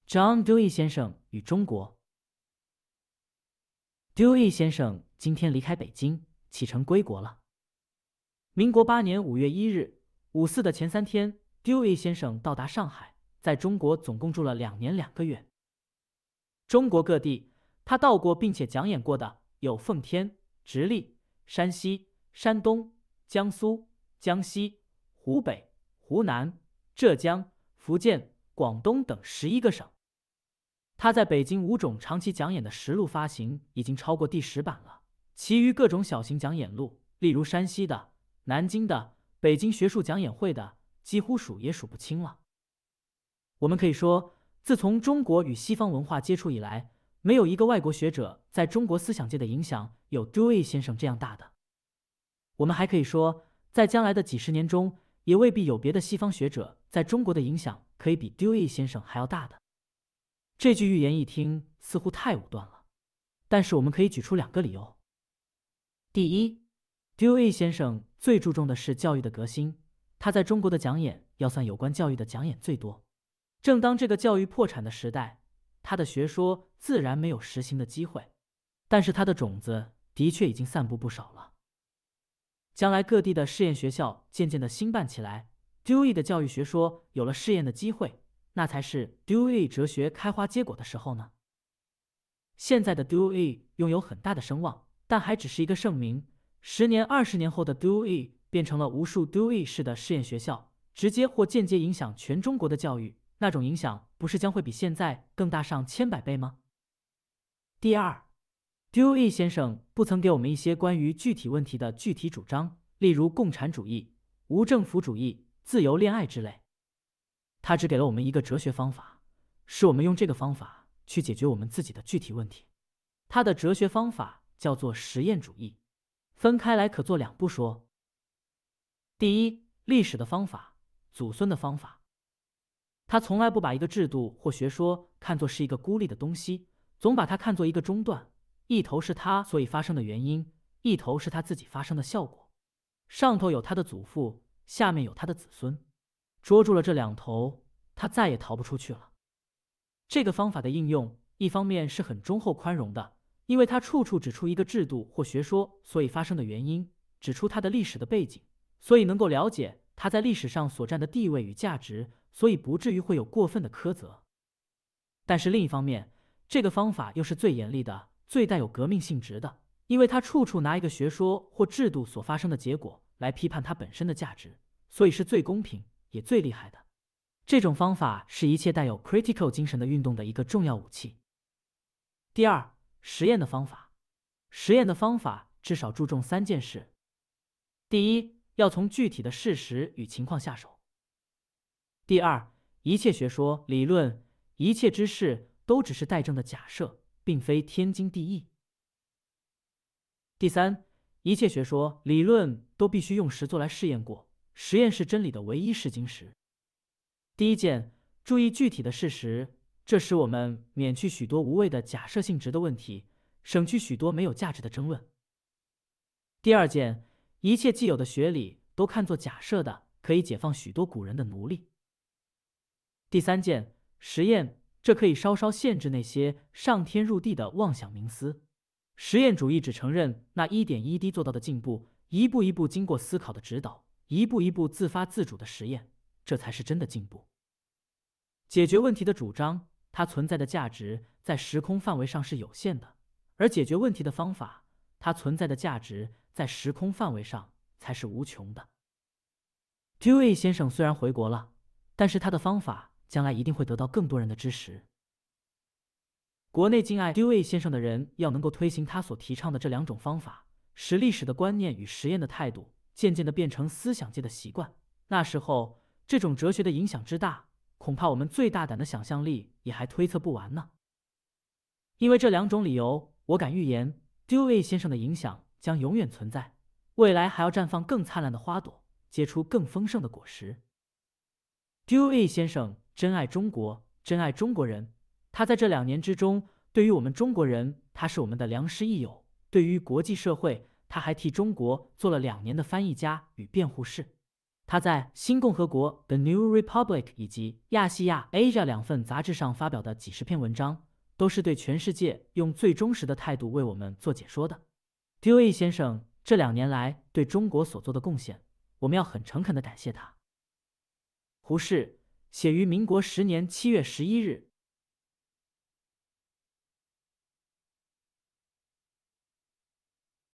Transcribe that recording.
John Dewey 先生与中国。Dewey 先生今天离开北京，启程归国了。民国8年5月1日，54的前3天 ，Dewey 先生到达上海，在中国总共住了2年2个月。中国各地，他到过并且讲演过的有奉天、直隶、山西、山东、江苏、江西、湖北、湖南、浙江、福建、广东等11个省。他在北京5种长期讲演的实录发行已经超过第10版了，其余各种小型讲演录，例如山西的、南京的、北京学术讲演会的，几乎数也数不清了。我们可以说，自从中国与西方文化接触以来，没有一个外国学者在中国思想界的影响有 Dewey 先生这样大的。我们还可以说，在将来的几十年中，也未必有别的西方学者在中国的影响可以比 Dewey 先生还要大的。这句预言一听似乎太武断了，但是我们可以举出2个理由。第一， Dewey 先生最注重的是教育的革新，他在中国的讲演要算有关教育的讲演最多。正当这个教育破产的时代，他的学说自然没有实行的机会，但是他的种子的确已经散布不少了。将来各地的试验学校渐渐的兴办起来， Dewey 的教育学说有了试验的机会，那才是 Dewey 哲学开花结果的时候呢。现在的 Dewey 拥有很大的声望，但还只是一个盛名。10年、20年后的 Dewey 变成了无数 Dewey 式的试验学校，直接或间接影响全中国的教育，那种影响不是将会比现在更大上千百倍吗？第二， Dewey 先生不曾给我们一些关于具体问题的具体主张，例如共产主义、无政府主义、自由恋爱之类。他只给了我们一个哲学方法，使我们用这个方法去解决我们自己的具体问题。他的哲学方法叫做实验主义，分开来可做2步说。第一，历史的方法，祖孙的方法。他从来不把一个制度或学说看作是一个孤立的东西，总把它看作一个中断，一头是它所以发生的原因，一头是它自己发生的效果。上头有他的祖父，下面有他的子孙，捉住了这2头，他再也逃不出去了。这个方法的应用，一方面是很忠厚宽容的，因为他处处指出一个制度或学说所以发生的原因，指出它的历史的背景，所以能够了解它在历史上所占的地位与价值，所以不至于会有过分的苛责。但是另一方面，这个方法又是最严厉的，最带有革命性质的，因为它处处拿一个学说或制度所发生的结果来批判它本身的价值，所以是最公平也最厉害的。这种方法是一切带有 critical 精神的运动的一个重要武器。第二，实验的方法。实验的方法至少注重3件事。第一，要从具体的事实与情况下手。第二，一切学说、理论、一切知识都只是待证的假设，并非天经地义。第三，一切学说、理论都必须用实作来试验过，实验是真理的唯一试金石。第一件，注意具体的事实，这使我们免去许多无谓的假设性质的问题，省去许多没有价值的争论。第二件，一切既有的学理都看作假设的，可以解放许多古人的奴隶。第三件，实验，这可以稍稍限制那些上天入地的妄想冥思。实验主义只承认那一点一滴做到的进步，一步一步经过思考的指导，一步一步自发自主的实验，这才是真的进步。解决问题的主张，它存在的价值在时空范围上是有限的，而解决问题的方法，它存在的价值在时空范围上才是无穷的。Dewey 先生虽然回国了，但是他的方法将来一定会得到更多人的支持。国内敬爱 Dewey 先生的人要能够推行他所提倡的这2种方法，使历史的观念与实验的态度渐渐地变成思想界的习惯，那时候这种哲学的影响之大，恐怕我们最大胆的想象力也还推测不完呢。因为这2种理由，我敢预言 Dewey 先生的影响将永远存在，未来还要绽放更灿烂的花朵，结出更丰盛的果实。Dewey 先生真爱中国，真爱中国人。他在这2年之中，对于我们中国人，他是我们的良师益友；对于国际社会，他还替中国做了2年的翻译家与辩护士。他在《新共和国》The New Republic 以及《亚细亚 Asia》2份杂志上发表的几十篇文章，都是对全世界用最忠实的态度为我们做解说的。Dewey 先生这2年来对中国所做的贡献，我们要很诚恳地感谢他。胡适，写于民国10年7月11日，